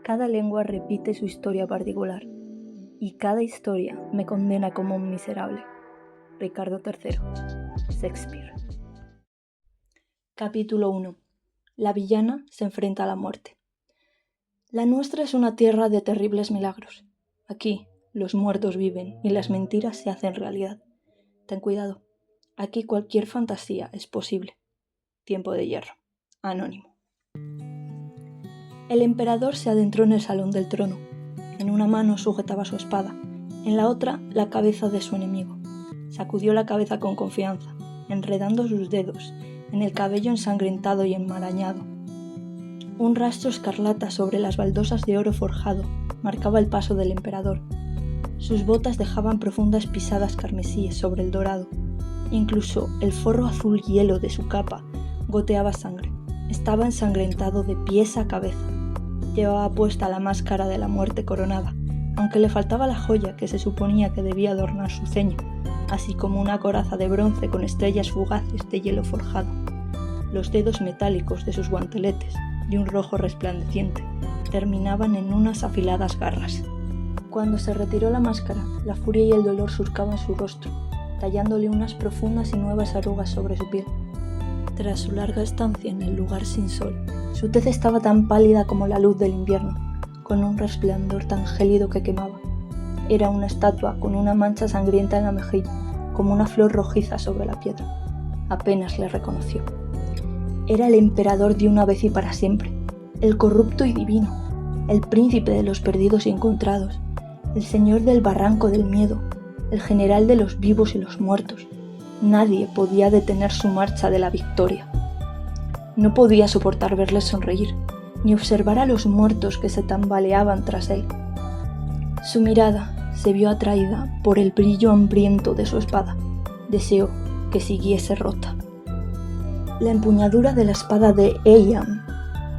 Cada lengua repite su historia particular, y cada historia me condena como un miserable. Ricardo III, Shakespeare. Capítulo 1. La villana se enfrenta a la muerte. La nuestra es una tierra de terribles milagros. Aquí los muertos viven y las mentiras se hacen realidad. Ten cuidado, aquí cualquier fantasía es posible. Tiempo de hierro. Anónimo. El emperador se adentró en el salón del trono. En una mano sujetaba su espada, en la otra la cabeza de su enemigo. Sacudió la cabeza con confianza, enredando sus dedos en el cabello ensangrentado y enmarañado. Un rastro escarlata sobre las baldosas de oro forjado marcaba el paso del emperador. Sus botas dejaban profundas pisadas carmesíes sobre el dorado. Incluso el forro azul hielo de su capa goteaba sangre. Estaba ensangrentado de pies a cabeza. Llevaba puesta la máscara de la muerte coronada, aunque le faltaba la joya que se suponía que debía adornar su ceño, así como una coraza de bronce con estrellas fugaces de hielo forjado. Los dedos metálicos de sus guanteletes, de un rojo resplandeciente, terminaban en unas afiladas garras. Cuando se retiró la máscara, la furia y el dolor surcaban su rostro, tallándole unas profundas y nuevas arrugas sobre su piel. Tras su larga estancia en el lugar sin sol, su tez estaba tan pálida como la luz del invierno, con un resplandor tan gélido que quemaba. Era una estatua con una mancha sangrienta en la mejilla, como una flor rojiza sobre la piedra. Apenas le reconoció. Era el emperador de una vez y para siempre, el corrupto y divino, el príncipe de los perdidos y encontrados, el señor del barranco del miedo, el general de los vivos y los muertos. Nadie podía detener su marcha de la victoria. No podía soportar verles sonreír, ni observar a los muertos que se tambaleaban tras él. Su mirada se vio atraída por el brillo hambriento de su espada. Deseó que siguiese rota. La empuñadura de la espada de Eyam,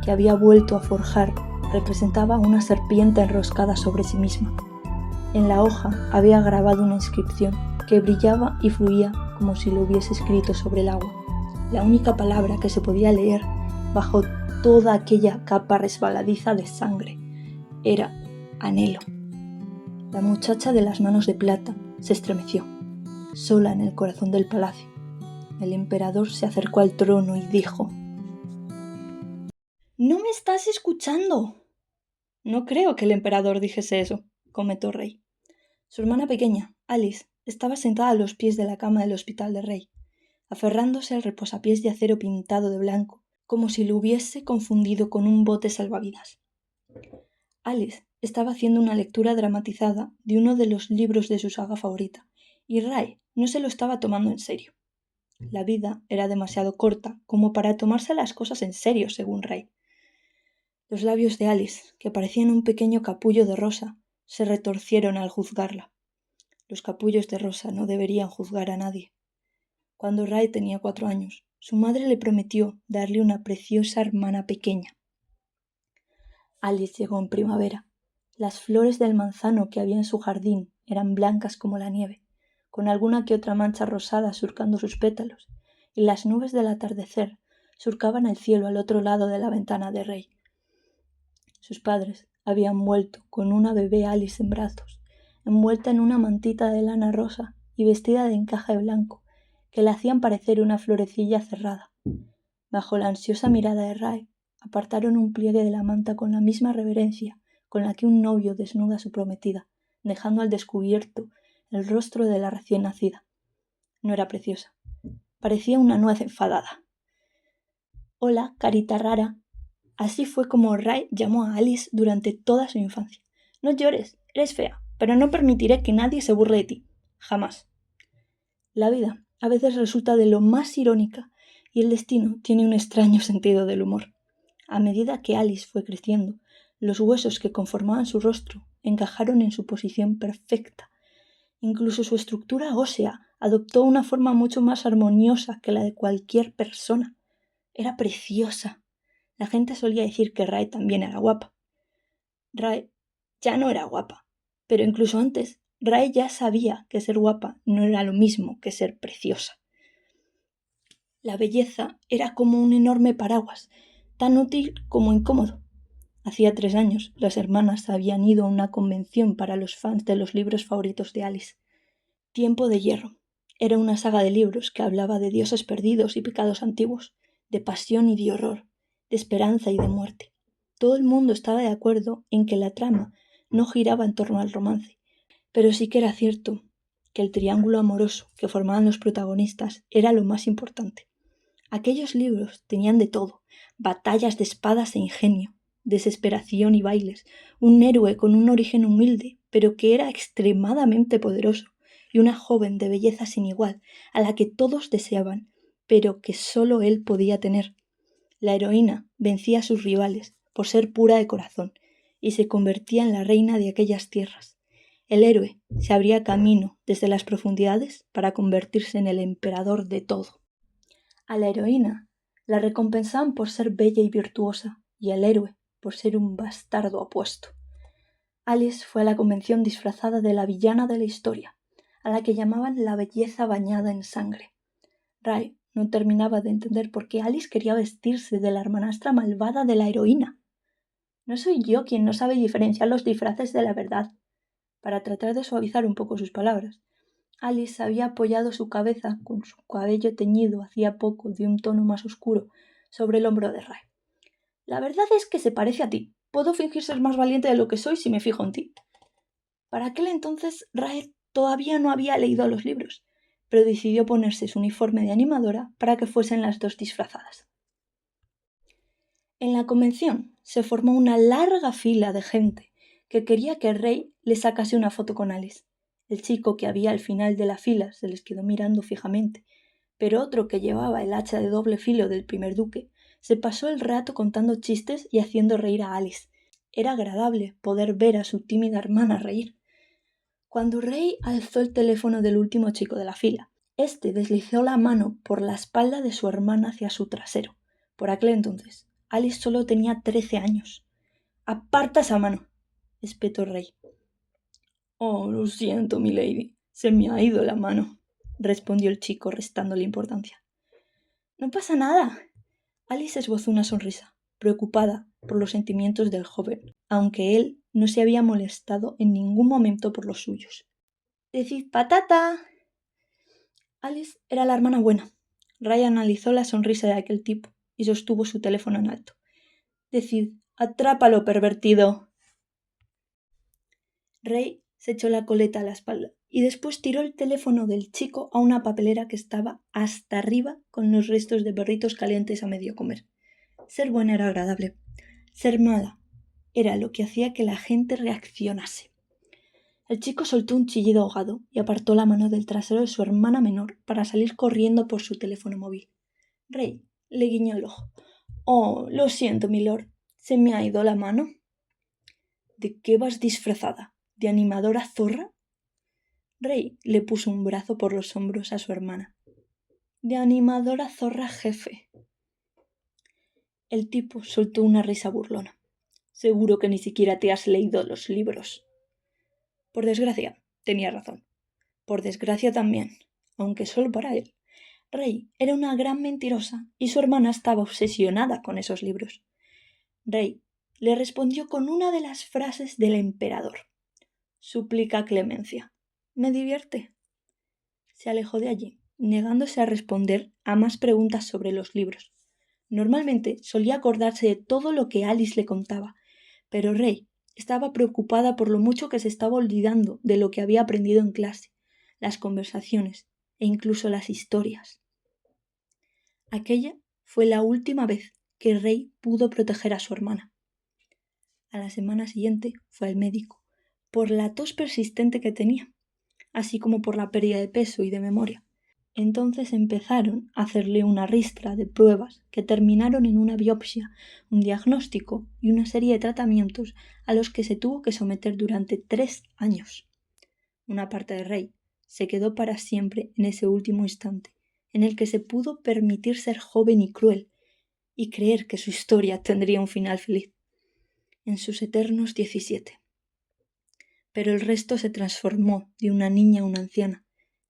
que había vuelto a forjar, representaba una serpiente enroscada sobre sí misma. En la hoja había grabado una inscripción que brillaba y fluía como si lo hubiese escrito sobre el agua. La única palabra que se podía leer bajo toda aquella capa resbaladiza de sangre era anhelo. La muchacha de las manos de plata se estremeció, sola en el corazón del palacio. El emperador se acercó al trono y dijo: «¿No me estás escuchando?» «No creo que el emperador dijese eso», comentó Rey. Su hermana pequeña, Alice, estaba sentada a los pies de la cama del hospital de Rey, aferrándose al reposapiés de acero pintado de blanco, como si lo hubiese confundido con un bote salvavidas. Alice estaba haciendo una lectura dramatizada de uno de los libros de su saga favorita, y Ray no se lo estaba tomando en serio. La vida era demasiado corta como para tomarse las cosas en serio, según Ray. Los labios de Alice, que parecían un pequeño capullo de rosa, se retorcieron al juzgarla. Los capullos de rosa no deberían juzgar a nadie. Cuando Ray tenía 4 años, su madre le prometió darle una preciosa hermana pequeña. Alice llegó en primavera. Las flores del manzano que había en su jardín eran blancas como la nieve, con alguna que otra mancha rosada surcando sus pétalos, y las nubes del atardecer surcaban el cielo al otro lado de la ventana de Ray. Sus padres habían vuelto con una bebé Alice en brazos, envuelta en una mantita de lana rosa y vestida de encaje blanco, que la hacían parecer una florecilla cerrada. Bajo la ansiosa mirada de Ray, apartaron un pliegue de la manta con la misma reverencia con la que un novio desnuda a su prometida, dejando al descubierto el rostro de la recién nacida. No era preciosa. Parecía una nuez enfadada. «Hola, carita rara». Así fue como Ray llamó a Alice durante toda su infancia. «No llores, eres fea, pero no permitiré que nadie se burle de ti. Jamás». La vida a veces resulta de lo más irónica y el destino tiene un extraño sentido del humor. A medida que Alice fue creciendo, los huesos que conformaban su rostro encajaron en su posición perfecta. Incluso su estructura ósea adoptó una forma mucho más armoniosa que la de cualquier persona. Era preciosa. La gente solía decir que Ray también era guapa. Ray ya no era guapa, pero incluso antes, Ray ya sabía que ser guapa no era lo mismo que ser preciosa. La belleza era como un enorme paraguas, tan útil como incómodo. Hacía 3 años, las hermanas habían ido a una convención para los fans de los libros favoritos de Alice. Tiempo de Hierro. Era una saga de libros que hablaba de dioses perdidos y pecados antiguos, de pasión y de horror, de esperanza y de muerte. Todo el mundo estaba de acuerdo en que la trama no giraba en torno al romance, pero sí que era cierto que el triángulo amoroso que formaban los protagonistas era lo más importante. Aquellos libros tenían de todo: batallas de espadas e ingenio, desesperación y bailes, un héroe con un origen humilde, pero que era extremadamente poderoso, y una joven de belleza sin igual, a la que todos deseaban, pero que solo él podía tener. La heroína vencía a sus rivales por ser pura de corazón, y se convertía en la reina de aquellas tierras. El héroe se abría camino desde las profundidades para convertirse en el emperador de todo. A la heroína la recompensaban por ser bella y virtuosa, y al héroe por ser un bastardo apuesto. Alice fue a la convención disfrazada de la villana de la historia, a la que llamaban la belleza bañada en sangre. Ray no terminaba de entender por qué Alice quería vestirse de la hermanastra malvada de la heroína. ¿No soy yo quien no sabe diferenciar los disfraces de la verdad? Para tratar de suavizar un poco sus palabras, Alice había apoyado su cabeza con su cabello teñido hacía poco de un tono más oscuro sobre el hombro de Ray. La verdad es que se parece a ti. Puedo fingir ser más valiente de lo que soy si me fijo en ti. Para aquel entonces, Ray todavía no había leído los libros, pero decidió ponerse su uniforme de animadora para que fuesen las dos disfrazadas. En la convención se formó una larga fila de gente que quería que Ray le sacase una foto con Alice. El chico que había al final de la fila se les quedó mirando fijamente, pero otro que llevaba el hacha de doble filo del primer duque se pasó el rato contando chistes y haciendo reír a Alice. Era agradable poder ver a su tímida hermana reír. Cuando Ray alzó el teléfono del último chico de la fila, este deslizó la mano por la espalda de su hermana hacia su trasero. Por aquel entonces, Alice solo tenía 13 años. «¡Aparta esa mano!», espetó Ray. «Oh, lo siento, milady, se me ha ido la mano», respondió el chico restándole importancia. «No pasa nada». Alice esbozó una sonrisa, preocupada por los sentimientos del joven, aunque él no se había molestado en ningún momento por los suyos. «¡Decid patata!». Alice era la hermana buena. Ray analizó la sonrisa de aquel tipo y sostuvo su teléfono en alto. «Decid, atrápalo, pervertido». Ray se echó la coleta a la espalda y después tiró el teléfono del chico a una papelera que estaba hasta arriba con los restos de perritos calientes a medio comer. Ser buena era agradable. Ser mala era lo que hacía que la gente reaccionase. El chico soltó un chillido ahogado y apartó la mano del trasero de su hermana menor para salir corriendo por su teléfono móvil. Ray le guiñó el ojo. «Oh, lo siento, milord. ¿Se me ha ido la mano?» «¿De qué vas disfrazada? ¿De animadora zorra?» Ray le puso un brazo por los hombros a su hermana. «De animadora zorra jefe». El tipo soltó una risa burlona. «Seguro que ni siquiera te has leído los libros». Por desgracia, tenía razón. Por desgracia también, aunque solo para él. Ray era una gran mentirosa y su hermana estaba obsesionada con esos libros. Ray le respondió con una de las frases del emperador. «Suplica clemencia. Me divierte». Se alejó de allí, negándose a responder a más preguntas sobre los libros. Normalmente solía acordarse de todo lo que Alice le contaba, pero Ray estaba preocupada por lo mucho que se estaba olvidando de lo que había aprendido en clase, las conversaciones e incluso las historias. Aquella fue la última vez que Ray pudo proteger a su hermana. A la semana siguiente fue al médico, por la tos persistente que tenía, así como por la pérdida de peso y de memoria. Entonces empezaron a hacerle una ristra de pruebas que terminaron en una biopsia, un diagnóstico y una serie de tratamientos a los que se tuvo que someter durante 3 años. Una parte de Ray se quedó para siempre en ese último instante, en el que se pudo permitir ser joven y cruel, y creer que su historia tendría un final feliz. En sus eternos 17. Pero el resto se transformó de una niña a una anciana,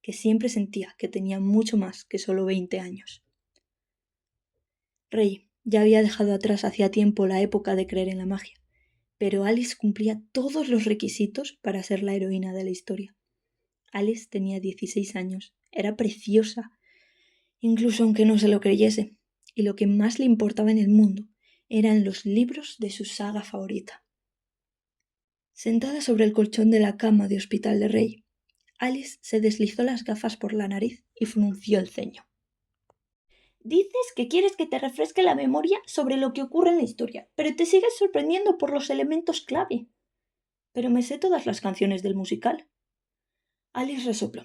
que siempre sentía que tenía mucho más que solo 20 años. Ray ya había dejado atrás hacía tiempo la época de creer en la magia, pero Alice cumplía todos los requisitos para ser la heroína de la historia. Alice tenía 16 años, era preciosa, incluso aunque no se lo creyese, y lo que más le importaba en el mundo eran los libros de su saga favorita. Sentada sobre el colchón de la cama de Hospital de Rey, Alice se deslizó las gafas por la nariz y frunció el ceño. Dices que quieres que te refresque la memoria sobre lo que ocurre en la historia, pero te sigues sorprendiendo por los elementos clave. Pero me sé todas las canciones del musical. Alice resopló.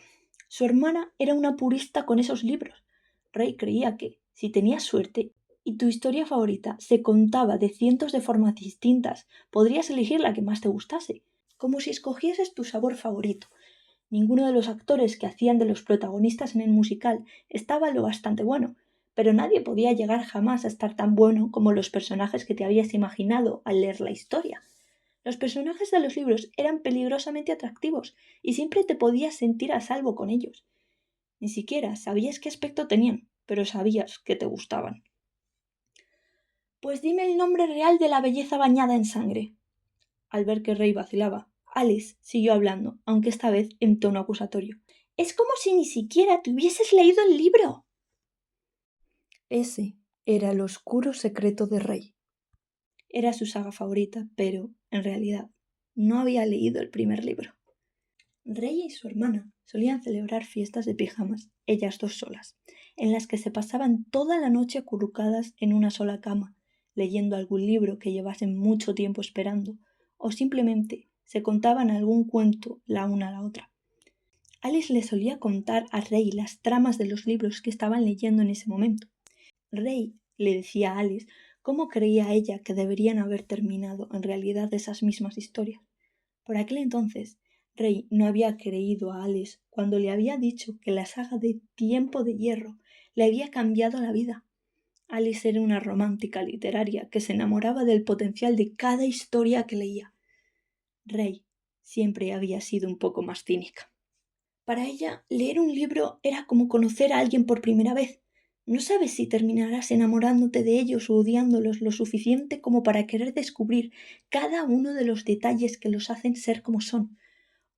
Su hermana era una purista con esos libros. Ray creía que, si tenías suerte y tu historia favorita se contaba de cientos de formas distintas, podrías elegir la que más te gustase, como si escogieses tu sabor favorito. Ninguno de los actores que hacían de los protagonistas en el musical estaba lo bastante bueno, pero nadie podía llegar jamás a estar tan bueno como los personajes que te habías imaginado al leer la historia. Los personajes de los libros eran peligrosamente atractivos y siempre te podías sentir a salvo con ellos. Ni siquiera sabías qué aspecto tenían, pero sabías que te gustaban. Pues dime el nombre real de la belleza bañada en sangre. Al ver que Rey vacilaba, Alice siguió hablando, aunque esta vez en tono acusatorio. Es como si ni siquiera te hubieses leído el libro. Ese era el oscuro secreto de Rey. Era su saga favorita, pero, en realidad, no había leído el primer libro. Rey y su hermana solían celebrar fiestas de pijamas, ellas dos solas, en las que se pasaban toda la noche acurrucadas en una sola cama, leyendo algún libro que llevasen mucho tiempo esperando, o simplemente se contaban algún cuento la una a la otra. Alice le solía contar a Rey las tramas de los libros que estaban leyendo en ese momento. Rey le decía a Alice cómo creía ella que deberían haber terminado en realidad esas mismas historias. Por aquel entonces, Rey no había creído a Alice cuando le había dicho que la saga de Tiempo de Hierro le había cambiado la vida. Alice era una romántica literaria que se enamoraba del potencial de cada historia que leía. Rey siempre había sido un poco más cínica. Para ella, leer un libro era como conocer a alguien por primera vez. No sabes si terminarás enamorándote de ellos o odiándolos lo suficiente como para querer descubrir cada uno de los detalles que los hacen ser como son,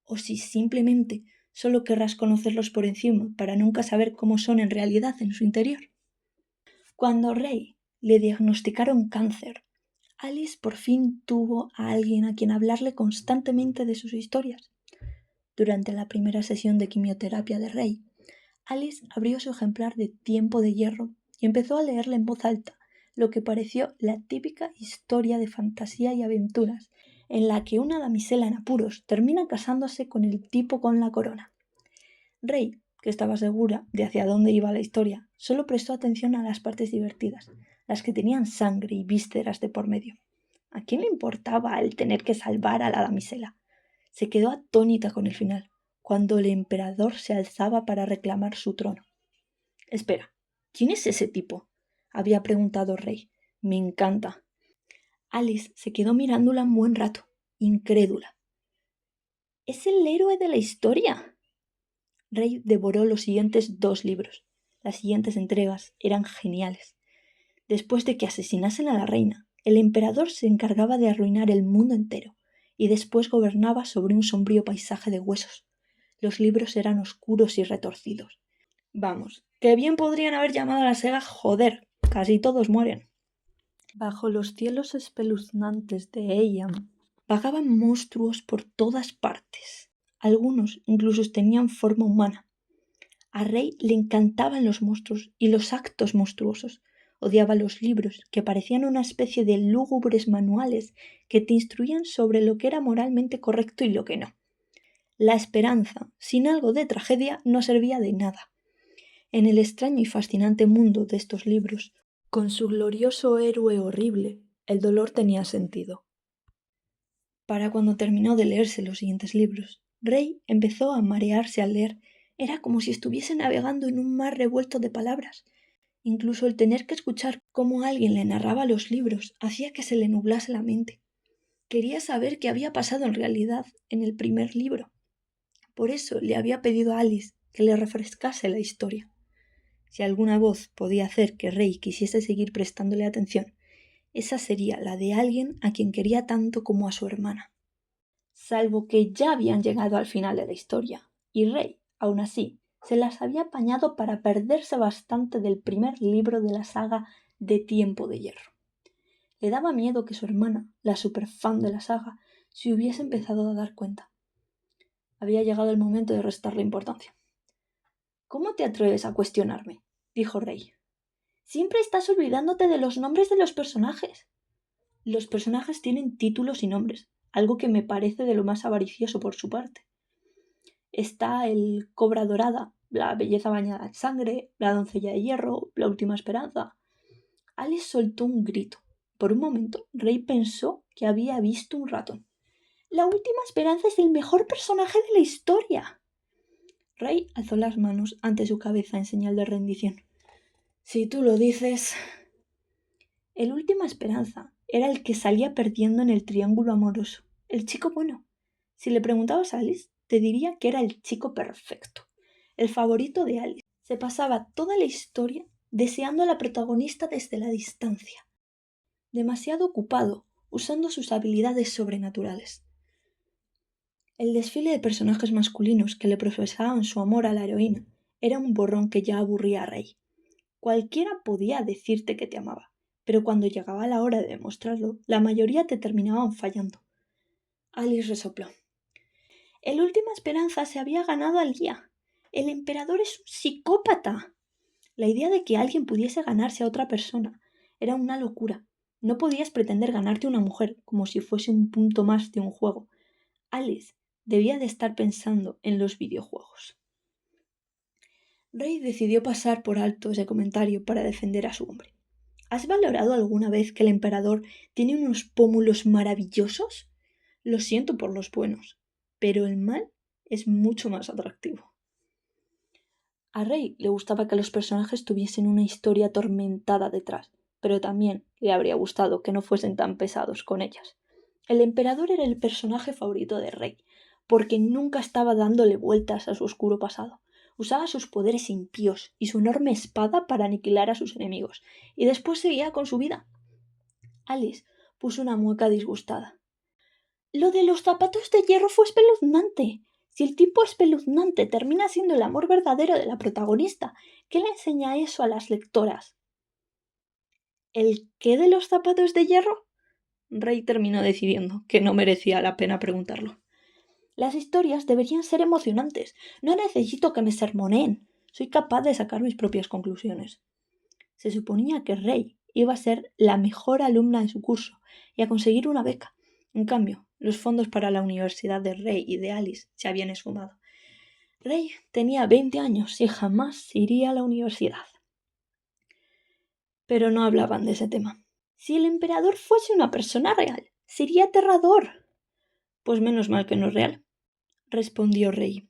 o si simplemente solo querrás conocerlos por encima para nunca saber cómo son en realidad en su interior. Cuando a Rey le diagnosticaron cáncer, Alice por fin tuvo a alguien a quien hablarle constantemente de sus historias. Durante la primera sesión de quimioterapia de Rey, Alice abrió su ejemplar de Tiempo de Hierro y empezó a leerle en voz alta lo que pareció la típica historia de fantasía y aventuras en la que una damisela en apuros termina casándose con el tipo con la corona. Rey, que estaba segura de hacia dónde iba la historia, solo prestó atención a las partes divertidas, las que tenían sangre y vísceras de por medio. ¿A quién le importaba el tener que salvar a la damisela? Se quedó atónita con el final, cuando el emperador se alzaba para reclamar su trono. Espera, ¿quién es ese tipo?, había preguntado Rey. Me encanta. Alice se quedó mirándola un buen rato, incrédula. ¿Es el héroe de la historia? Rey devoró los siguientes 2 libros. Las siguientes entregas eran geniales. Después de que asesinasen a la reina, el emperador se encargaba de arruinar el mundo entero, y después gobernaba sobre un sombrío paisaje de huesos. Los libros eran oscuros y retorcidos. Vamos, que bien podrían haber llamado a la saga Joder, casi todos mueren. Bajo los cielos espeluznantes de Eyam vagaban monstruos por todas partes. Algunos incluso tenían forma humana. A Rey le encantaban los monstruos y los actos monstruosos. Odiaba los libros, que parecían una especie de lúgubres manuales que te instruían sobre lo que era moralmente correcto y lo que no. La esperanza, sin algo de tragedia, no servía de nada. En el extraño y fascinante mundo de estos libros, con su glorioso héroe horrible, el dolor tenía sentido. Para cuando terminó de leerse los siguientes libros, Rey empezó a marearse al leer. Era como si estuviese navegando en un mar revuelto de palabras. Incluso el tener que escuchar cómo alguien le narraba los libros hacía que se le nublase la mente. Quería saber qué había pasado en realidad en el primer libro. Por eso le había pedido a Alice que le refrescase la historia. Si alguna voz podía hacer que Rey quisiese seguir prestándole atención, esa sería la de alguien a quien quería tanto como a su hermana. Salvo que ya habían llegado al final de la historia, y Rey, aún así, se las había apañado para perderse bastante del primer libro de la saga de Tiempo de Hierro. Le daba miedo que su hermana, la superfan de la saga, se hubiese empezado a dar cuenta. Había llegado el momento de restarle importancia. ¿Cómo te atreves a cuestionarme?, dijo Rey. Siempre estás olvidándote de los nombres de los personajes. Los personajes tienen títulos y nombres, algo que me parece de lo más avaricioso por su parte. Está el Cobra Dorada, la Belleza Bañada en Sangre, la Doncella de Hierro, la Última Esperanza. Alice soltó un grito. Por un momento, Rey pensó que había visto un ratón. La Última Esperanza es el mejor personaje de la historia. Rey alzó las manos ante su cabeza en señal de rendición. Si tú lo dices... El Última Esperanza era el que salía perdiendo en el triángulo amoroso, el chico bueno. Si le preguntabas a Alice, te diría que era el chico perfecto, el favorito de Alice. Se pasaba toda la historia deseando a la protagonista desde la distancia, demasiado ocupado, usando sus habilidades sobrenaturales. El desfile de personajes masculinos que le profesaban su amor a la heroína era un borrón que ya aburría a Rey. Cualquiera podía decirte que te amaba, pero cuando llegaba la hora de demostrarlo, la mayoría te terminaban fallando. Alice resopló. El Última Esperanza se había ganado a Lía. El emperador es un psicópata. La idea de que alguien pudiese ganarse a otra persona era una locura. No podías pretender ganarte a una mujer como si fuese un punto más de un juego. Alice debía de estar pensando en los videojuegos. Rey decidió pasar por alto ese comentario para defender a su hombre. ¿Has valorado alguna vez que el emperador tiene unos pómulos maravillosos? Lo siento por los buenos, pero el mal es mucho más atractivo. A Rey le gustaba que los personajes tuviesen una historia atormentada detrás, pero también le habría gustado que no fuesen tan pesados con ellas. El emperador era el personaje favorito de Rey, porque nunca estaba dándole vueltas a su oscuro pasado. Usaba sus poderes impíos y su enorme espada para aniquilar a sus enemigos, y después seguía con su vida. Alice puso una mueca disgustada. Lo de los zapatos de hierro fue espeluznante. Si el tipo espeluznante termina siendo el amor verdadero de la protagonista, ¿qué le enseña eso a las lectoras? ¿El qué de los zapatos de hierro? Rey terminó decidiendo que no merecía la pena preguntarlo. Las historias deberían ser emocionantes. No necesito que me sermoneen. Soy capaz de sacar mis propias conclusiones. Se suponía que Rey iba a ser la mejor alumna de su curso y a conseguir una beca. En cambio, los fondos para la universidad de Rey y de Alice se habían esfumado. Rey tenía 20 años y jamás iría a la universidad. Pero no hablaban de ese tema. Si el emperador fuese una persona real, sería aterrador. Pues menos mal que no es real, respondió Rey.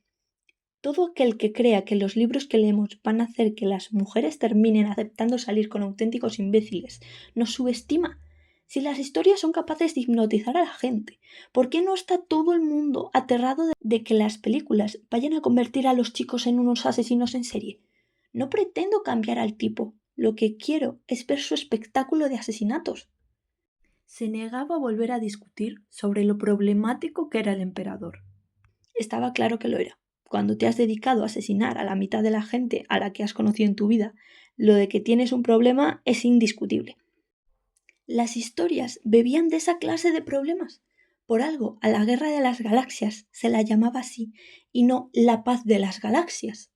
Todo aquel que crea que los libros que leemos van a hacer que las mujeres terminen aceptando salir con auténticos imbéciles nos subestima. Si las historias son capaces de hipnotizar a la gente, ¿por qué no está todo el mundo aterrado de que las películas vayan a convertir a los chicos en unos asesinos en serie? No pretendo cambiar al tipo, lo que quiero es ver su espectáculo de asesinatos. Se negaba a volver a discutir sobre lo problemático que era el emperador. Estaba claro que lo era. Cuando te has dedicado a asesinar a la mitad de la gente a la que has conocido en tu vida, lo de que tienes un problema es indiscutible. Las historias bebían de esa clase de problemas. Por algo, a la Guerra de las Galaxias se la llamaba así, y no la paz de las galaxias.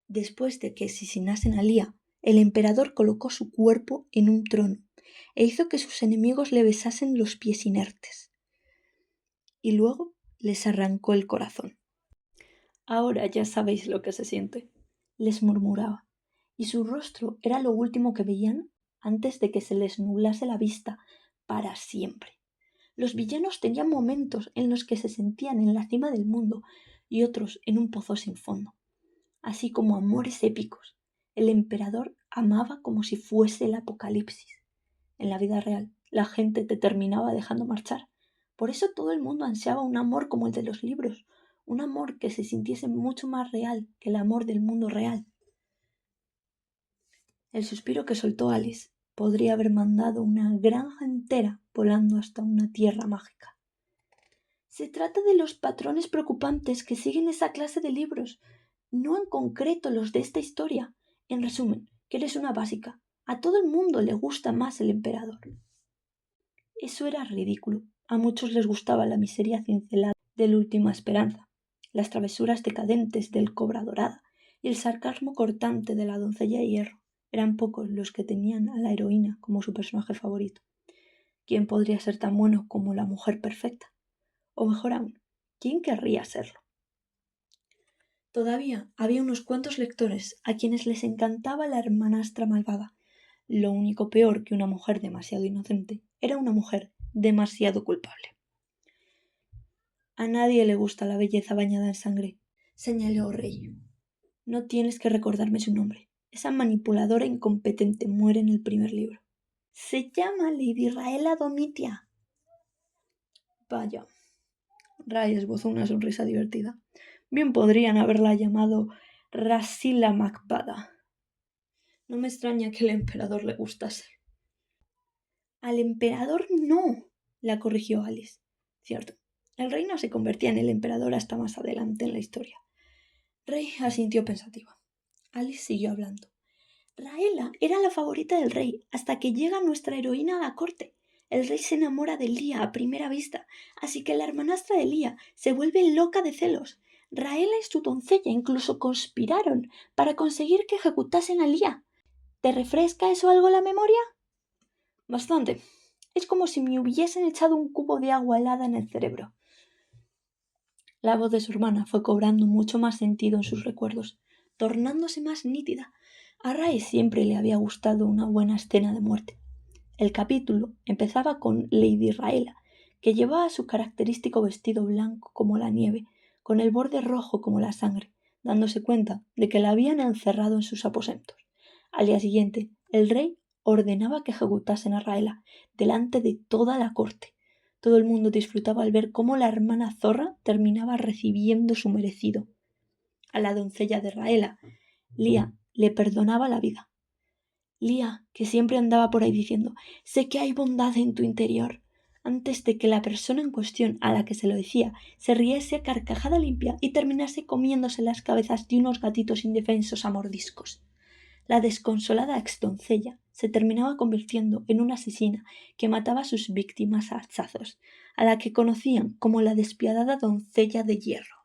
Después de que asesinasen a Lía, el emperador colocó su cuerpo en un trono e hizo que sus enemigos le besasen los pies inertes. Y luego les arrancó el corazón. Ahora ya sabéis lo que se siente, les murmuraba, y su rostro era lo último que veían antes de que se les nublase la vista para siempre. Los villanos tenían momentos en los que se sentían en la cima del mundo y otros en un pozo sin fondo, así como amores épicos. El emperador amaba como si fuese el apocalipsis. En la vida real, la gente te terminaba dejando marchar. Por eso todo el mundo ansiaba un amor como el de los libros, un amor que se sintiese mucho más real que el amor del mundo real. El suspiro que soltó Alice podría haber mandado una granja entera volando hasta una tierra mágica. Se trata de los patrones preocupantes que siguen esa clase de libros, no en concreto los de esta historia. En resumen, que eres una básica. A todo el mundo le gusta más el emperador. Eso era ridículo. A muchos les gustaba la miseria cincelada del Última Esperanza, las travesuras decadentes del Cobra Dorada y el sarcasmo cortante de la Doncella de Hierro. Eran pocos los que tenían a la heroína como su personaje favorito. ¿Quién podría ser tan bueno como la mujer perfecta? O mejor aún, ¿quién querría serlo? Todavía había unos cuantos lectores a quienes les encantaba la hermanastra malvada. Lo único peor que una mujer demasiado inocente era una mujer demasiado culpable. A nadie le gusta la belleza bañada en sangre, señaló Rey. No tienes que recordarme su nombre. Esa manipuladora incompetente muere en el primer libro. Se llama Lady Raela Domitia. Vaya. Ray esbozó una sonrisa divertida. Bien podrían haberla llamado Rasila Macbada. No me extraña que el emperador le gustase. Al emperador no, la corrigió Alice. Cierto, el rey no se convertía en el emperador hasta más adelante en la historia. Rey asintió pensativo. Alice siguió hablando. Raela era la favorita del rey hasta que llega nuestra heroína a la corte. El rey se enamora de Lía a primera vista, así que la hermanastra de Lía se vuelve loca de celos. Raela y su doncella incluso conspiraron para conseguir que ejecutasen a Lía. ¿Te refresca eso algo la memoria? Bastante. Es como si me hubiesen echado un cubo de agua helada en el cerebro. La voz de su hermana fue cobrando mucho más sentido en sus recuerdos, tornándose más nítida. A Ray siempre le había gustado una buena escena de muerte. El capítulo empezaba con Lady Raela, que llevaba su característico vestido blanco como la nieve, con el borde rojo como la sangre, dándose cuenta de que la habían encerrado en sus aposentos. Al día siguiente, el rey ordenaba que ejecutasen a Raela delante de toda la corte. Todo el mundo disfrutaba al ver cómo la hermana zorra terminaba recibiendo su merecido. A la doncella de Raela, Lía, le perdonaba la vida. Lía, que siempre andaba por ahí diciendo, sé que hay bondad en tu interior, antes de que la persona en cuestión a la que se lo decía se riese a carcajada limpia y terminase comiéndose las cabezas de unos gatitos indefensos a mordiscos. La desconsolada exdoncella se terminaba convirtiendo en una asesina que mataba a sus víctimas a hachazos, a la que conocían como la despiadada doncella de hierro.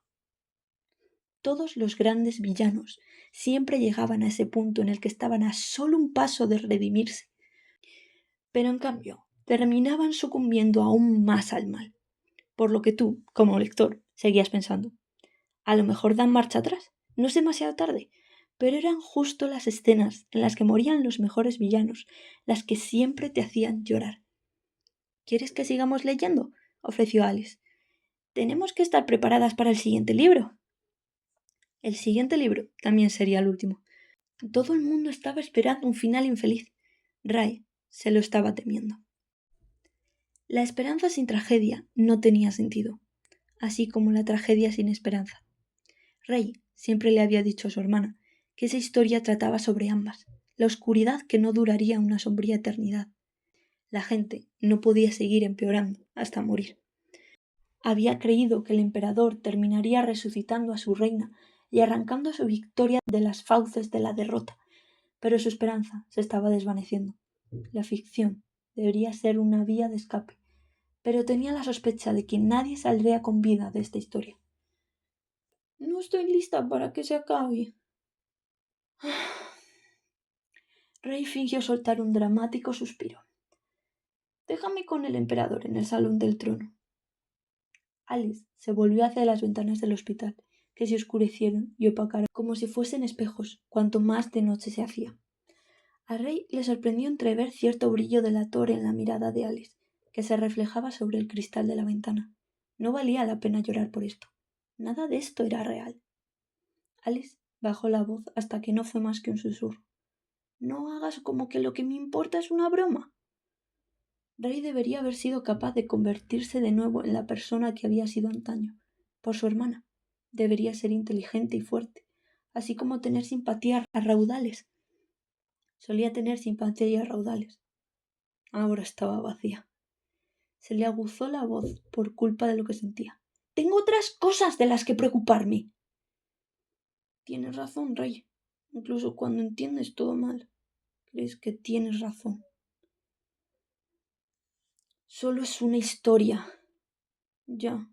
Todos los grandes villanos siempre llegaban a ese punto en el que estaban a solo un paso de redimirse, pero en cambio terminaban sucumbiendo aún más al mal, por lo que tú, como lector, seguías pensando, a lo mejor dan marcha atrás, no es demasiado tarde, pero eran justo las escenas en las que morían los mejores villanos, las que siempre te hacían llorar. ¿Quieres que sigamos leyendo?, ofreció Alice. Tenemos que estar preparadas para el siguiente libro. El siguiente libro también sería el último. Todo el mundo estaba esperando un final infeliz. Ray se lo estaba temiendo. La esperanza sin tragedia no tenía sentido, así como la tragedia sin esperanza. Ray siempre le había dicho a su hermana que esa historia trataba sobre ambas, la oscuridad que no duraría una sombría eternidad. La gente no podía seguir empeorando hasta morir. Había creído que el emperador terminaría resucitando a su reina y arrancando su victoria de las fauces de la derrota, pero su esperanza se estaba desvaneciendo. La ficción debería ser una vía de escape, pero tenía la sospecha de que nadie saldría con vida de esta historia. No estoy lista para que se acabe. Rey fingió soltar un dramático suspiro. Déjame con el emperador en el salón del trono. Alice se volvió hacia las ventanas del hospital, que se oscurecieron y opacaron como si fuesen espejos cuanto más de noche se hacía. A Rey le sorprendió entrever cierto brillo delator en la mirada de Alice, que se reflejaba sobre el cristal de la ventana. No valía la pena llorar por esto. Nada de esto era real. Alice bajó la voz hasta que no fue más que un susurro. No hagas como que lo que me importa es una broma. Rey debería haber sido capaz de convertirse de nuevo en la persona que había sido antaño, por su hermana. Debería ser inteligente y fuerte, así como tener simpatía a raudales. Solía tener simpatía a raudales, Ahora estaba vacía. Se le aguzó la voz por culpa de lo que sentía. Tengo otras cosas de las que preocuparme. Tienes razón, Rey. Incluso cuando entiendes todo mal, crees que tienes razón. Solo es una historia. Ya.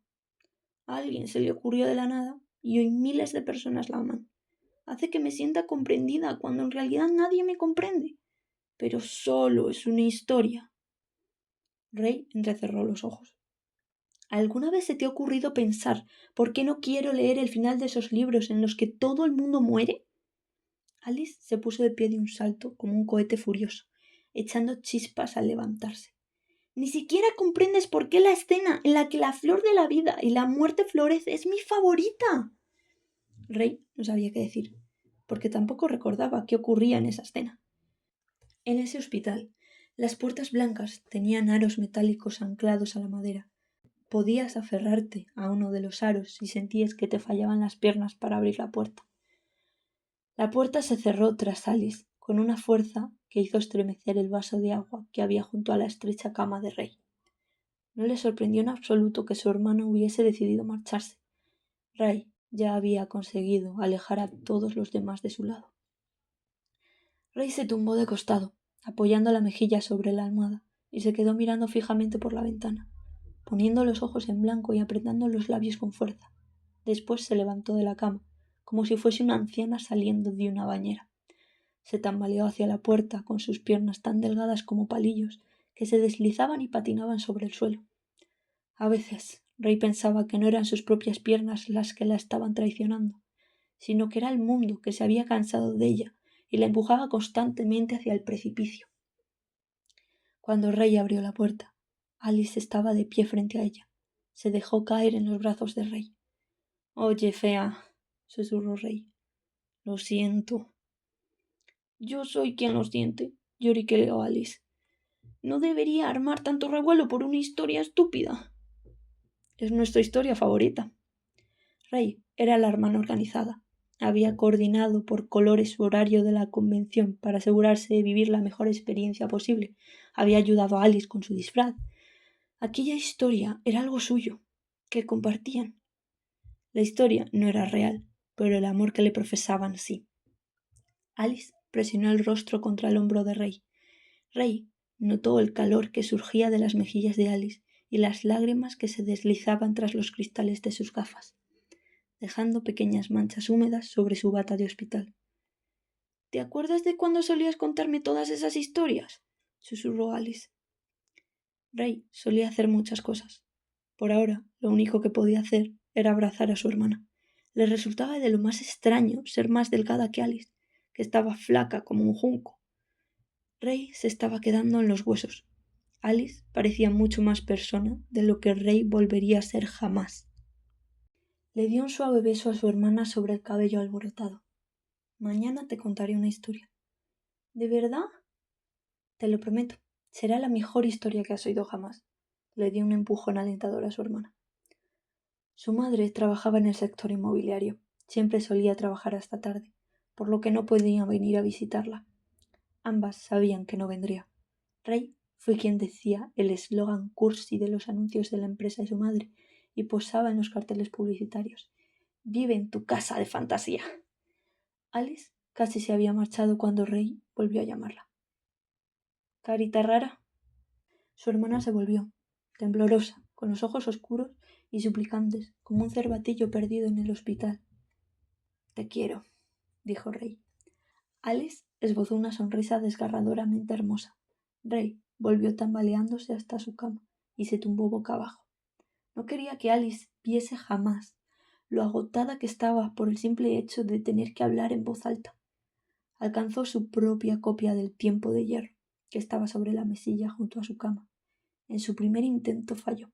A alguien se le ocurrió de la nada y hoy miles de personas la aman. Hace que me sienta comprendida cuando en realidad nadie me comprende. Pero solo es una historia. Rey entrecerró los ojos. ¿Alguna vez se te ha ocurrido pensar por qué no quiero leer el final de esos libros en los que todo el mundo muere? Alice se puso de pie de un salto como un cohete furioso, echando chispas al levantarse. Ni siquiera comprendes por qué la escena en la que la flor de la vida y la muerte florece es mi favorita. Rey no sabía qué decir, porque tampoco recordaba qué ocurría en esa escena. En ese hospital, las puertas blancas tenían aros metálicos anclados a la madera. Podías aferrarte a uno de los aros si sentías que te fallaban las piernas para abrir la puerta. La puerta se cerró tras Alice con una fuerza que hizo estremecer el vaso de agua que había junto a la estrecha cama de Rey. No le sorprendió en absoluto que su hermano hubiese decidido marcharse. Rey ya había conseguido alejar a todos los demás de su lado. Rey se tumbó de costado, apoyando la mejilla sobre la almohada, y se quedó mirando fijamente por la ventana, poniendo los ojos en blanco y apretando los labios con fuerza. Después se levantó de la cama, como si fuese una anciana saliendo de una bañera. Se tambaleó hacia la puerta con sus piernas tan delgadas como palillos que se deslizaban y patinaban sobre el suelo. A veces Rey pensaba que no eran sus propias piernas las que la estaban traicionando, sino que era el mundo que se había cansado de ella y la empujaba constantemente hacia el precipicio. Cuando Rey abrió la puerta, Alice estaba de pie frente a ella. Se dejó caer en los brazos de Rey. «Oye, fea», susurró Rey. «Lo siento». «Yo soy quien lo siente», lloriqueó Alice. «No debería armar tanto revuelo por una historia estúpida». «Es nuestra historia favorita». Rey era la hermana organizada. Había coordinado por colores su horario de la convención para asegurarse de vivir la mejor experiencia posible. Había ayudado a Alice con su disfraz. Aquella historia era algo suyo, que compartían. La historia no era real, pero el amor que le profesaban sí. Alice presionó el rostro contra el hombro de Rey. Rey notó el calor que surgía de las mejillas de Alice y las lágrimas que se deslizaban tras los cristales de sus gafas, dejando pequeñas manchas húmedas sobre su bata de hospital. ¿Te acuerdas de cuando solías contarme todas esas historias?, susurró Alice. Rey solía hacer muchas cosas. Por ahora, lo único que podía hacer era abrazar a su hermana. Le resultaba de lo más extraño ser más delgada que Alice, que estaba flaca como un junco. Rey se estaba quedando en los huesos. Alice parecía mucho más persona de lo que Rey volvería a ser jamás. Le dio un suave beso a su hermana sobre el cabello alborotado. Mañana te contaré una historia. ¿De verdad? Te lo prometo. Será la mejor historia que has oído jamás. Le dio un empujón alentador a su hermana. Su madre trabajaba en el sector inmobiliario. Siempre solía trabajar hasta tarde, por lo que no podía venir a visitarla. Ambas sabían que no vendría. Rey fue quien decía el eslogan cursi de los anuncios de la empresa de su madre y posaba en los carteles publicitarios. «Vive en tu casa de fantasía». Alice casi se había marchado cuando Rey volvió a llamarla. «Carita rara». Su hermana se volvió, temblorosa, con los ojos oscuros y suplicantes, como un cervatillo perdido en el hospital. «Te quiero», dijo Rey. Alice esbozó una sonrisa desgarradoramente hermosa. Rey volvió tambaleándose hasta su cama y se tumbó boca abajo. No quería que Alice viese jamás lo agotada que estaba por el simple hecho de tener que hablar en voz alta. Alcanzó su propia copia del Tiempo de Hierro, que estaba sobre la mesilla junto a su cama. En su primer intento falló.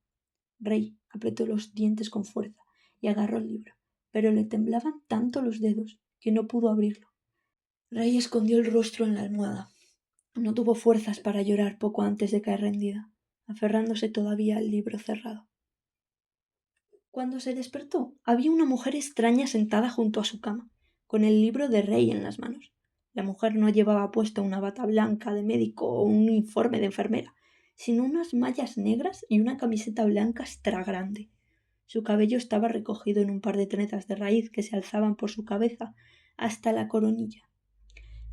Rey apretó los dientes con fuerza y agarró el libro, pero le temblaban tanto los dedos que no pudo abrirlo. Rey escondió el rostro en la almohada. No tuvo fuerzas para llorar poco antes de caer rendida, aferrándose todavía al libro cerrado. Cuando se despertó, había una mujer extraña sentada junto a su cama, con el libro de Rey en las manos. La mujer no llevaba puesta una bata blanca de médico o un uniforme de enfermera, sino unas mallas negras y una camiseta blanca extra grande. Su cabello estaba recogido en un par de trenzas de raíz que se alzaban por su cabeza hasta la coronilla,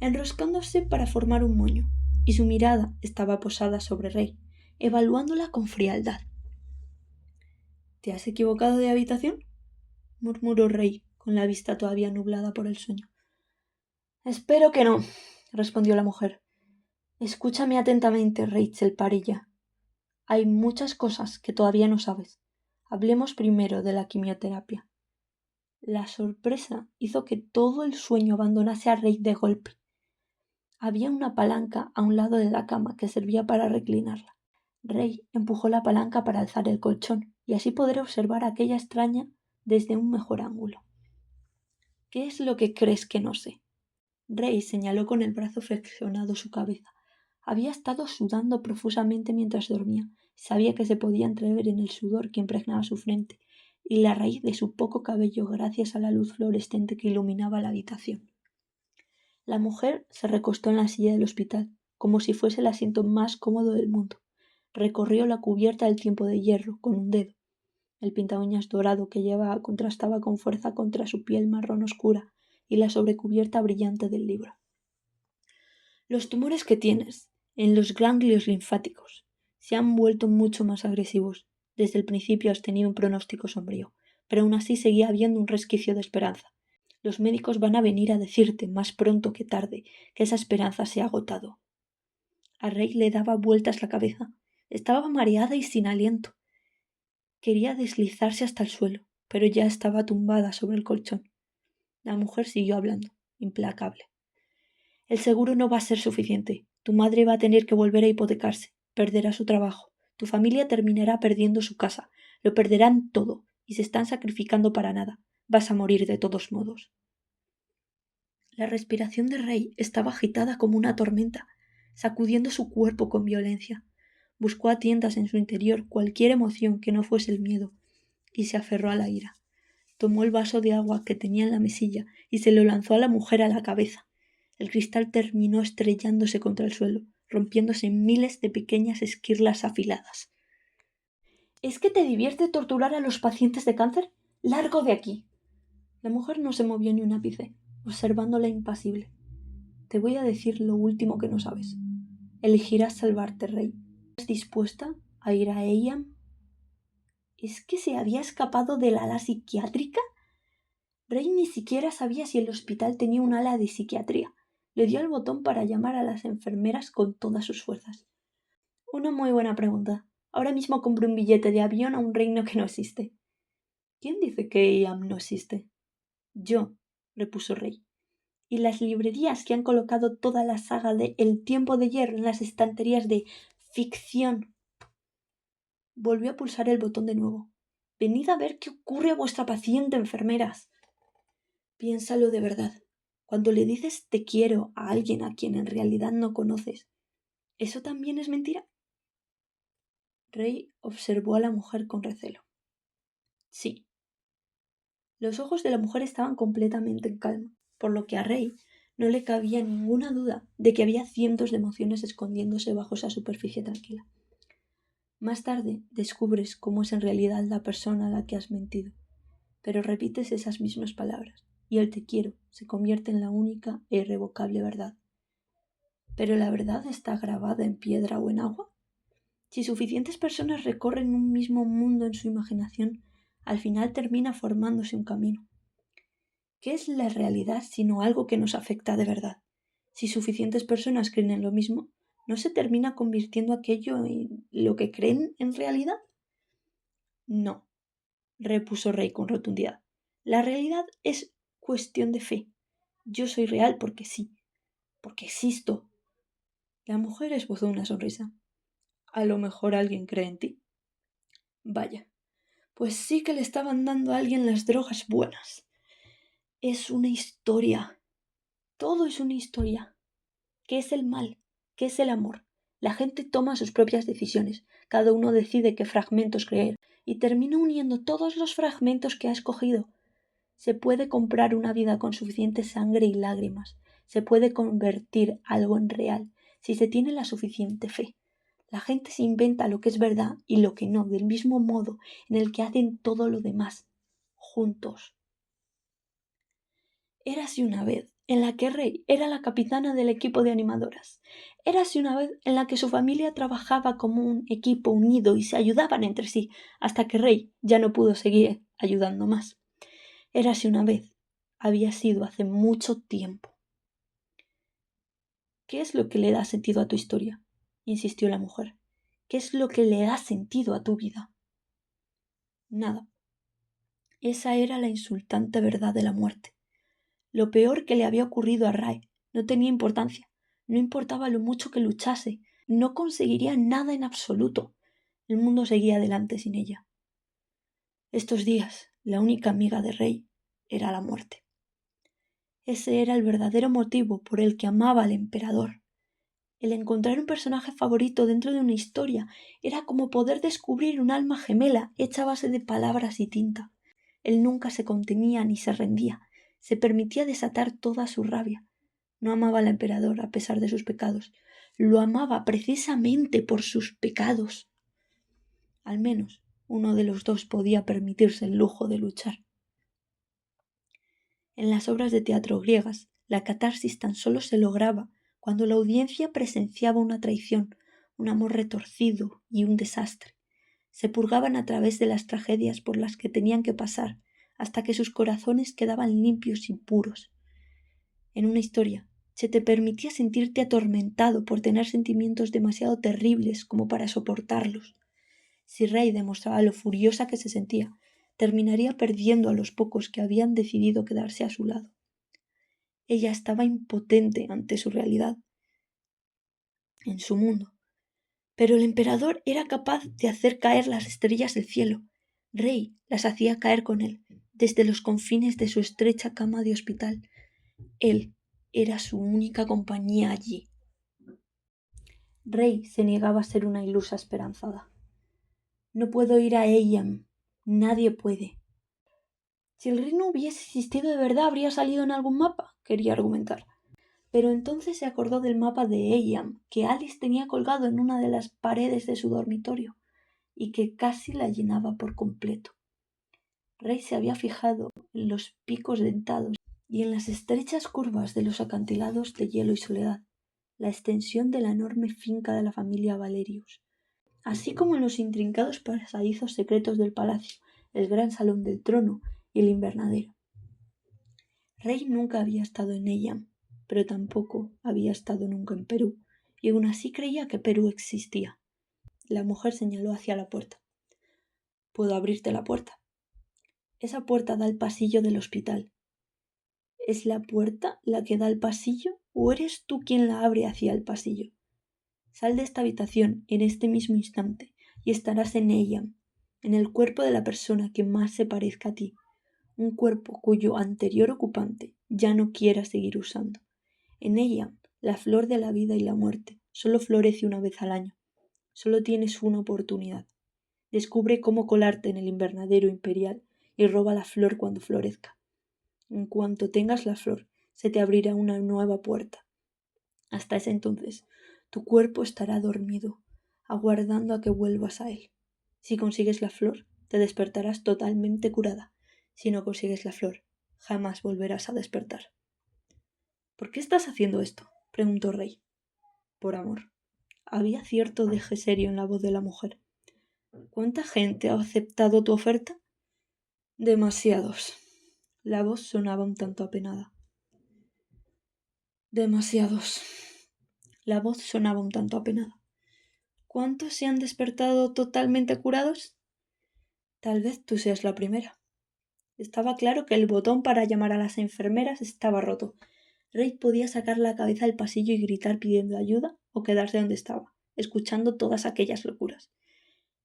enroscándose para formar un moño, y su mirada estaba posada sobre Rey, evaluándola con frialdad. ¿Te has equivocado de habitación?, murmuró Rey, con la vista todavía nublada por el sueño. Espero que no, respondió la mujer. Escúchame atentamente, Rachel Parilla. Hay muchas cosas que todavía no sabes. Hablemos primero de la quimioterapia. La sorpresa hizo que todo el sueño abandonase a Rey de golpe. Había una palanca a un lado de la cama que servía para reclinarla. Rey empujó la palanca para alzar el colchón y así poder observar a aquella extraña desde un mejor ángulo. ¿Qué es lo que crees que no sé? Rey señaló con el brazo flexionado su cabeza. Había estado sudando profusamente mientras dormía. Sabía que se podía entrever en el sudor que impregnaba su frente y la raíz de su poco cabello gracias a la luz fluorescente que iluminaba la habitación. La mujer se recostó en la silla del hospital, como si fuese el asiento más cómodo del mundo. Recorrió la cubierta del tiempo de hierro con un dedo. El pintauñas dorado que llevaba contrastaba con fuerza contra su piel marrón oscura y la sobrecubierta brillante del libro. Los tumores que tienes en los ganglios linfáticos se han vuelto mucho más agresivos. Desde el principio has tenido un pronóstico sombrío, pero aún así seguía habiendo un resquicio de esperanza. Los médicos van a venir a decirte, más pronto que tarde, que esa esperanza se ha agotado. A Rey le daba vueltas la cabeza. Estaba mareada y sin aliento. Quería deslizarse hasta el suelo, pero ya estaba tumbada sobre el colchón. La mujer siguió hablando, implacable. El seguro no va a ser suficiente. Tu madre va a tener que volver a hipotecarse. Perderá su trabajo. Tu familia terminará perdiendo su casa. Lo perderán todo y se están sacrificando para nada. Vas a morir de todos modos. La respiración de Rey estaba agitada como una tormenta, sacudiendo su cuerpo con violencia. Buscó a tientas en su interior cualquier emoción que no fuese el miedo, y se aferró a la ira. Tomó el vaso de agua que tenía en la mesilla y se lo lanzó a la mujer a la cabeza. El cristal terminó estrellándose contra el suelo, rompiéndose en miles de pequeñas esquirlas afiladas. ¿Es que te divierte torturar a los pacientes de cáncer? ¡Largo de aquí! La mujer no se movió ni un ápice, observándola impasible. Te voy a decir lo último que no sabes. Elegirás salvarte, Rey. ¿Estás dispuesta a ir a ella? ¿Es que se había escapado del ala psiquiátrica? Rey ni siquiera sabía si el hospital tenía un ala de psiquiatría. Le dio al botón para llamar a las enfermeras con todas sus fuerzas. Una muy buena pregunta. Ahora mismo compro un billete de avión a un reino que no existe. ¿Quién dice que Iam no existe? Yo, repuso Rey. Y las librerías que han colocado toda la saga de El tiempo de hierro en las estanterías de ficción. Volvió a pulsar el botón de nuevo. Venid a ver qué ocurre a vuestra paciente, enfermeras. Piénsalo de verdad. Cuando le dices te quiero a alguien a quien en realidad no conoces, ¿eso también es mentira? Rey observó a la mujer con recelo. Sí. Los ojos de la mujer estaban completamente en calma, por lo que a Rey no le cabía ninguna duda de que había cientos de emociones escondiéndose bajo esa superficie tranquila. Más tarde descubres cómo es en realidad la persona a la que has mentido, pero repites esas mismas palabras y el te quiero se convierte en la única e irrevocable verdad. ¿Pero la verdad está grabada en piedra o en agua? Si suficientes personas recorren un mismo mundo en su imaginación, al final termina formándose un camino. ¿Qué es la realidad sino algo que nos afecta de verdad? Si suficientes personas creen en lo mismo, ¿no se termina convirtiendo aquello en lo que creen en realidad? No, repuso Rey con rotundidad. La realidad es cuestión de fe. Yo soy real porque sí, porque existo. La mujer esbozó una sonrisa. A lo mejor alguien cree en ti. Vaya, pues sí que le estaban dando a alguien las drogas buenas. Es una historia. Todo es una historia. ¿Qué es el mal? ¿Qué es el amor? La gente toma sus propias decisiones. Cada uno decide qué fragmentos creer y termina uniendo todos los fragmentos que ha escogido. Se puede comprar una vida con suficiente sangre y lágrimas, Se puede convertir algo en real si se tiene la suficiente fe. La gente se inventa lo que es verdad y lo que no, del mismo modo en el que hacen todo lo demás, juntos. Érase una vez en la que Rey era la capitana del equipo de animadoras. Érase una vez en la que su familia trabajaba como un equipo unido y se ayudaban entre sí, hasta que Rey ya no pudo seguir ayudando más. Érase una vez. Había sido hace mucho tiempo. ¿Qué es lo que le da sentido a tu historia?, insistió la mujer. ¿Qué es lo que le da sentido a tu vida? Nada. Esa era la insultante verdad de la muerte. Lo peor que le había ocurrido a Ray no tenía importancia. No importaba lo mucho que luchase. No conseguiría nada en absoluto. El mundo seguía adelante sin ella. Estos días, la única amiga de Rey era la muerte. Ese era el verdadero motivo por el que amaba al emperador. El encontrar un personaje favorito dentro de una historia era como poder descubrir un alma gemela hecha a base de palabras y tinta. Él nunca se contenía ni se rendía. Se permitía desatar toda su rabia. No amaba al emperador a pesar de sus pecados. Lo amaba precisamente por sus pecados. Al menos uno de los dos podía permitirse el lujo de luchar. En las obras de teatro griegas, la catarsis tan solo se lograba cuando la audiencia presenciaba una traición, un amor retorcido y un desastre. Se purgaban a través de las tragedias por las que tenían que pasar, hasta que sus corazones quedaban limpios y puros. En una historia, se te permitía sentirte atormentado por tener sentimientos demasiado terribles como para soportarlos. Si Rey demostraba lo furiosa que se sentía, terminaría perdiendo a los pocos que habían decidido quedarse a su lado. Ella estaba impotente ante su realidad, en su mundo. Pero el emperador era capaz de hacer caer las estrellas del cielo. Rey las hacía caer con él, desde los confines de su estrecha cama de hospital. Él era su única compañía allí. Rey se negaba a ser una ilusa esperanzada. No puedo ir a Eyam. Nadie puede. Si el reino hubiese existido de verdad, habría salido en algún mapa, quería argumentar. Pero entonces se acordó del mapa de Eyam, que Alice tenía colgado en una de las paredes de su dormitorio, y que casi la llenaba por completo. Rey se había fijado en los picos dentados y en las estrechas curvas de los acantilados de hielo y soledad, la extensión de la enorme finca de la familia Valerius, así como en los intrincados pasadizos secretos del palacio, el gran salón del trono y el invernadero. Rey nunca había estado en Eyam, pero tampoco había estado nunca en Perú, y aún así creía que Perú existía. La mujer señaló hacia la puerta. «Puedo abrirte la puerta». Esa puerta da al pasillo del hospital. ¿Es la puerta la que da al pasillo o eres tú quien la abre hacia el pasillo? Sal de esta habitación en este mismo instante y estarás en ella, en el cuerpo de la persona que más se parezca a ti, un cuerpo cuyo anterior ocupante ya no quiera seguir usando. En ella, la flor de la vida y la muerte solo florece una vez al año. Solo tienes una oportunidad. Descubre cómo colarte en el invernadero imperial y roba la flor cuando florezca. En cuanto tengas la flor, se te abrirá una nueva puerta. Hasta ese entonces, tu cuerpo estará dormido, aguardando a que vuelvas a él. Si consigues la flor, te despertarás totalmente curada. Si no consigues la flor, jamás volverás a despertar. ¿Por qué estás haciendo esto?, preguntó Rey. Por amor. Había cierto deje serio en la voz de la mujer. ¿Cuánta gente ha aceptado tu oferta? Demasiados. La voz sonaba un tanto apenada. Demasiados. La voz sonaba un tanto apenada. ¿Cuántos se han despertado totalmente curados? Tal vez tú seas la primera. Estaba claro que el botón para llamar a las enfermeras estaba roto. Rey podía sacar la cabeza del pasillo y gritar pidiendo ayuda o quedarse donde estaba, escuchando todas aquellas locuras.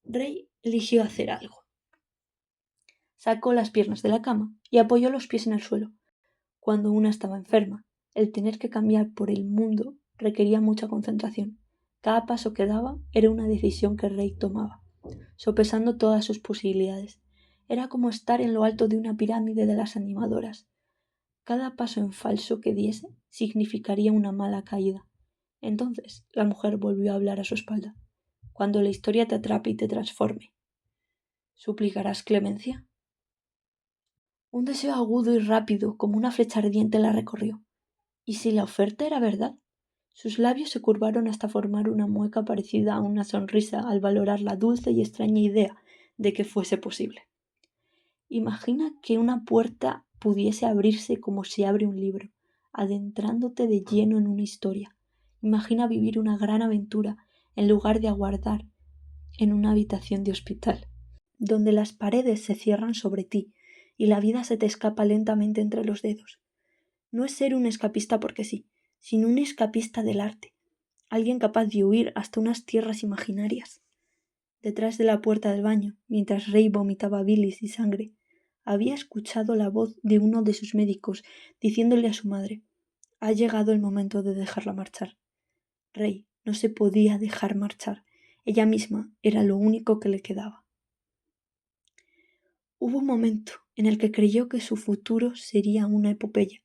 Rey eligió hacer algo. Sacó las piernas de la cama y apoyó los pies en el suelo. Cuando una estaba enferma, el tener que cambiar por el mundo requería mucha concentración. Cada paso que daba era una decisión que Rey tomaba, sopesando todas sus posibilidades. Era como estar en lo alto de una pirámide de las animadoras. Cada paso en falso que diese significaría una mala caída. Entonces la mujer volvió a hablar a su espalda. Cuando la historia te atrape y te transforme, ¿suplicarás clemencia? Un deseo agudo y rápido como una flecha ardiente la recorrió. ¿Y si la oferta era verdad? Sus labios se curvaron hasta formar una mueca parecida a una sonrisa al valorar la dulce y extraña idea de que fuese posible. Imagina que una puerta pudiese abrirse como se abre un libro, adentrándote de lleno en una historia. Imagina vivir una gran aventura en lugar de aguardar en una habitación de hospital, donde las paredes se cierran sobre ti y la vida se te escapa lentamente entre los dedos. No es ser un escapista porque sí, sino un escapista del arte, alguien capaz de huir hasta unas tierras imaginarias. Detrás de la puerta del baño, mientras Rey vomitaba bilis y sangre, había escuchado la voz de uno de sus médicos diciéndole a su madre: «Ha llegado el momento de dejarla marchar». Rey no se podía dejar marchar, ella misma era lo único que le quedaba. Hubo un momento en el que creyó que su futuro sería una epopeya.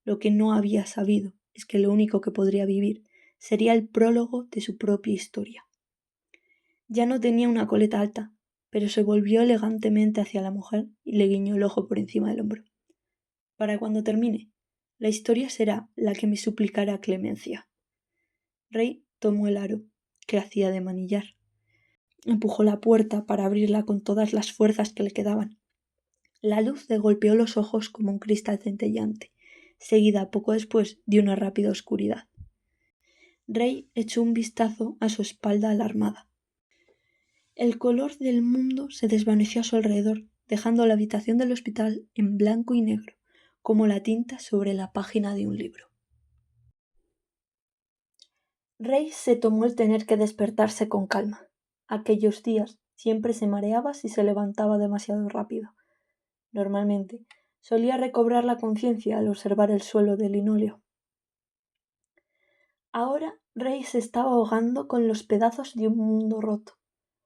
Lo que no había sabido es que lo único que podría vivir sería el prólogo de su propia historia. Ya no tenía una coleta alta, pero se volvió elegantemente hacia la mujer y le guiñó el ojo por encima del hombro. Para cuando termine, la historia será la que me suplicará clemencia. Rey tomó el aro, que hacía de manillar. Empujó la puerta para abrirla con todas las fuerzas que le quedaban. La luz le golpeó los ojos como un cristal centellante, seguida poco después de una rápida oscuridad. Rey echó un vistazo a su espalda alarmada. El color del mundo se desvaneció a su alrededor, dejando la habitación del hospital en blanco y negro, como la tinta sobre la página de un libro. Rey se tomó el tener que despertarse con calma. Aquellos días siempre se mareaba si se levantaba demasiado rápido. Normalmente solía recobrar la conciencia al observar el suelo de linóleo. Ahora Rey se estaba ahogando con los pedazos de un mundo roto,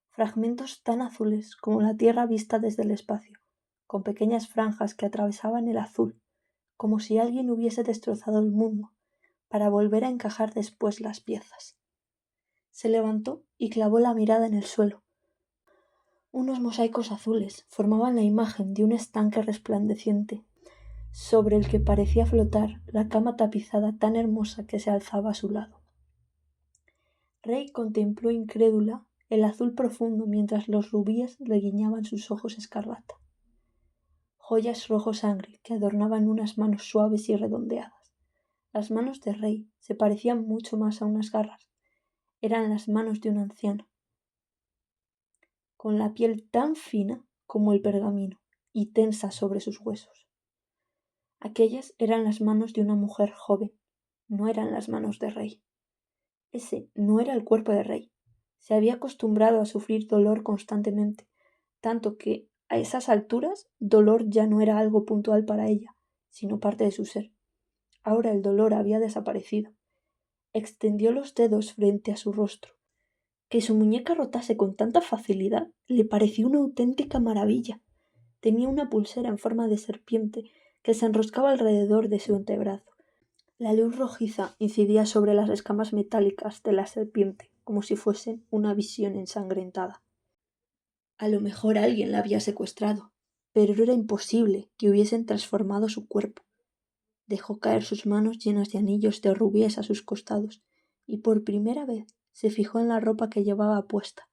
fragmentos tan azules como la tierra vista desde el espacio, con pequeñas franjas que atravesaban el azul, como si alguien hubiese destrozado el mundo para volver a encajar después las piezas. Se levantó y clavó la mirada en el suelo. Unos mosaicos azules formaban la imagen de un estanque resplandeciente, sobre el que parecía flotar la cama tapizada tan hermosa que se alzaba a su lado. Rey contempló incrédula el azul profundo mientras los rubíes le guiñaban sus ojos escarlata. Joyas rojo sangre que adornaban unas manos suaves y redondeadas. Las manos de Rey se parecían mucho más a unas garras. Eran las manos de un anciano, con la piel tan fina como el pergamino y tensa sobre sus huesos. Aquellas eran las manos de una mujer joven, no eran las manos de Rey. Ese no era el cuerpo de Rey. Se había acostumbrado a sufrir dolor constantemente, tanto que, a esas alturas, dolor ya no era algo puntual para ella, sino parte de su ser. Ahora el dolor había desaparecido. Extendió los dedos frente a su rostro. Que su muñeca rotase con tanta facilidad le pareció una auténtica maravilla. Tenía una pulsera en forma de serpiente que se enroscaba alrededor de su antebrazo. La luz rojiza incidía sobre las escamas metálicas de la serpiente, como si fuesen una visión ensangrentada. A lo mejor alguien la había secuestrado, pero era imposible que hubiesen transformado su cuerpo. Dejó caer sus manos llenas de anillos de rubíes a sus costados, y por primera vez se fijó en la ropa que llevaba puesta.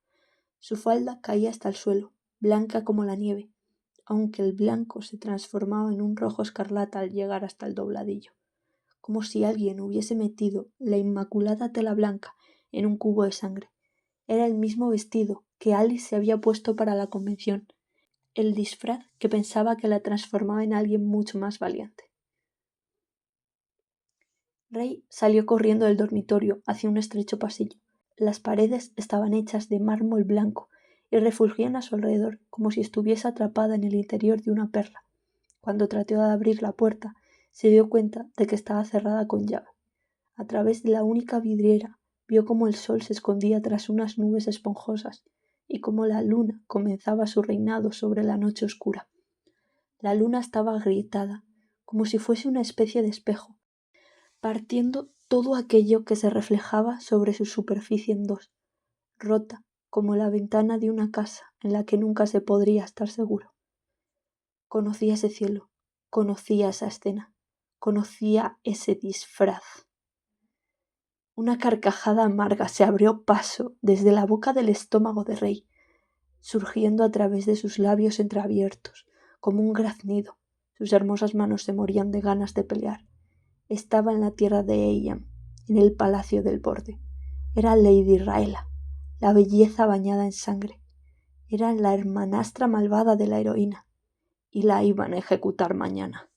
Su falda caía hasta el suelo, blanca como la nieve, aunque el blanco se transformaba en un rojo escarlata al llegar hasta el dobladillo, como si alguien hubiese metido la inmaculada tela blanca en un cubo de sangre. Era el mismo vestido que Alice se había puesto para la convención, el disfraz que pensaba que la transformaba en alguien mucho más valiente. Rey salió corriendo del dormitorio hacia un estrecho pasillo. Las paredes estaban hechas de mármol blanco y refulgían a su alrededor como si estuviese atrapada en el interior de una perla. Cuando trató de abrir la puerta, se dio cuenta de que estaba cerrada con llave. A través de la única vidriera vio cómo el sol se escondía tras unas nubes esponjosas y cómo la luna comenzaba su reinado sobre la noche oscura. La luna estaba agrietada, como si fuese una especie de espejo, partiendo todo aquello que se reflejaba sobre su superficie en dos, rota como la ventana de una casa en la que nunca se podría estar seguro. Conocía ese cielo, conocía esa escena, conocía ese disfraz. Una carcajada amarga se abrió paso desde la boca del estómago de Rey, surgiendo a través de sus labios entreabiertos, como un graznido. Sus hermosas manos se morían de ganas de pelear. Estaba en la tierra de Eyam, en el palacio del borde. Era Lady Raela, la belleza bañada en sangre. Era la hermanastra malvada de la heroína, y la iban a ejecutar mañana.